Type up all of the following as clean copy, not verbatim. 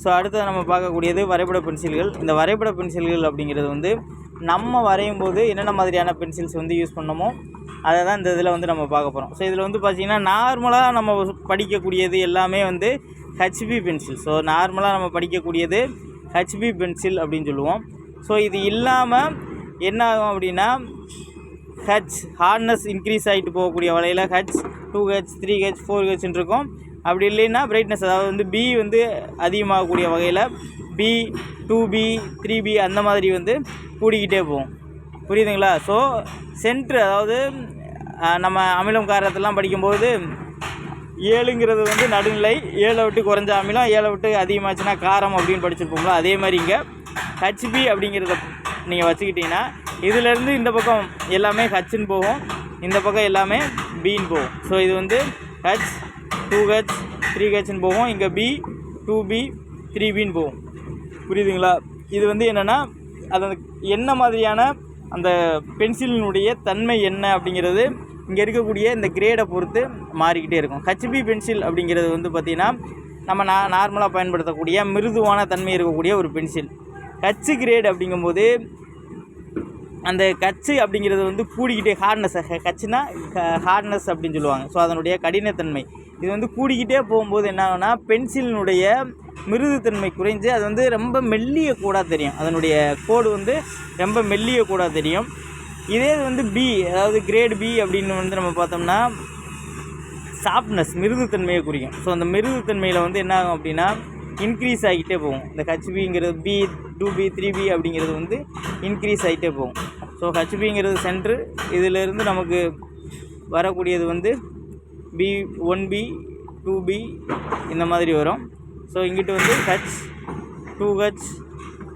So அடுத்தது நம்ம பார்க்கக்கூடியது வரைபட பென்சில்கள். இந்த வரைபட பென்சில்கள் அப்படிங்கிறது வந்து நம்ம வரையும் போது என்னென்ன மாதிரியான பென்சில்ஸ் வந்து யூஸ் பண்ணமோ அதை தான் இந்த இதில் வந்து நம்ம பார்க்க போகிறோம். ஸோ இதில் வந்து பார்த்திங்கன்னா நார்மலாக நம்ம படிக்கக்கூடியது எல்லாமே வந்து ஹெச்பி பென்சில். ஸோ நார்மலாக நம்ம படிக்கக்கூடியது ஹெச்பி பென்சில் அப்படின்னு சொல்லுவோம். ஸோ இது இல்லாமல் என்ன ஆகும் அப்படின்னா ஹெச் ஹார்ட்னஸ் இன்க்ரீஸ் ஆகிட்டு போகக்கூடிய வகையில் ஹெச் 2H 3H 4Hன்னு இருக்கும். அப்படி இல்லைன்னா பிரைட்னஸ் அதாவது வந்து பி வந்து அதிகமாகக்கூடிய வகையில் பி 2B 3B அந்த மாதிரி வந்து கூடிக்கிட்டே போகும். புரியுதுங்களா? ஸோ சென்ட்ரு அதாவது நம்ம அமிலம் காரத்தெல்லாம் படிக்கும்போது 7ங்கிறது வந்து நடுநிலை, 7 விட்டு குறைஞ்ச அமிலம், 7 விட்டு அதிகமாச்சுன்னா காரம் அப்படின்னு படிச்சிருப்போம்ல. அதே மாதிரி இங்கே ஹெச்பி அப்படிங்கிறத நீங்கள் வச்சுக்கிட்டிங்கன்னா இதிலேருந்து இந்த பக்கம் எல்லாமே ஹெச்ன்னு போகும், இந்த பக்கம் எல்லாமே பின்னு போகும். ஸோ இது வந்து ஹெச் 2H 3Hன்னு போகும், இங்கே B 2B 3Bன்னு போகும். புரியுதுங்களா? இது வந்து என்னென்னா அது என்ன மாதிரியான அந்த பென்சிலினுடைய தன்மை என்ன அப்படிங்கிறது இங்கே இருக்கக்கூடிய இந்த கிரேடை பொறுத்து மாறிக்கிட்டே இருக்கும். ஹெச்பி பென்சில் அப்படிங்கிறது வந்து பார்த்திங்கன்னா நம்ம நார்மலாக பயன்படுத்தக்கூடிய மிருதுவான தன்மை இருக்கக்கூடிய ஒரு பென்சில். ஹெச் கிரேட் அப்படிங்கும்போது அந்த கச்சு அப்படிங்கிறது வந்து கூடிக்கிட்டே ஹார்ட்னஸ், கச்சுனா ஹார்ட்னஸ் அப்படின்னு சொல்லுவாங்க. ஸோ அதனுடைய கடினத்தன்மை இது வந்து கூடிக்கிட்டே போகும்போது என்ன ஆகுனா பென்சிலினுடைய மிருதுத்தன்மை குறைஞ்சு அது வந்து ரொம்ப மெல்லிய கூடாக தெரியும். அதனுடைய கோடு வந்து ரொம்ப மெல்லிய கூடாக தெரியும். இதே வந்து பி அதாவது கிரேட் பி அப்படின்னு வந்து நம்ம பார்த்தோம்னா சாஃப்ட்னஸ் மிருதுத்தன்மையை குறிக்கும். ஸோ அந்த மிருதுத்தன்மையில் வந்து என்ன ஆகும் அப்படின்னா இன்க்ரீஸ் ஆகிட்டே போகும். இந்த ஹெச்பிங்கிறது B 2B 3B அப்படிங்கிறது வந்து இன்க்ரீஸ் ஆகிட்டே போகும். ஸோ ஹெச்பிங்கிறது சென்ட்ரு, இதிலிருந்து நமக்கு வரக்கூடியது வந்து B 1B 2B இந்த மாதிரி வரும். ஸோ இங்கிட்டு வந்து H 2H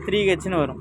3Hன்னு வரும்.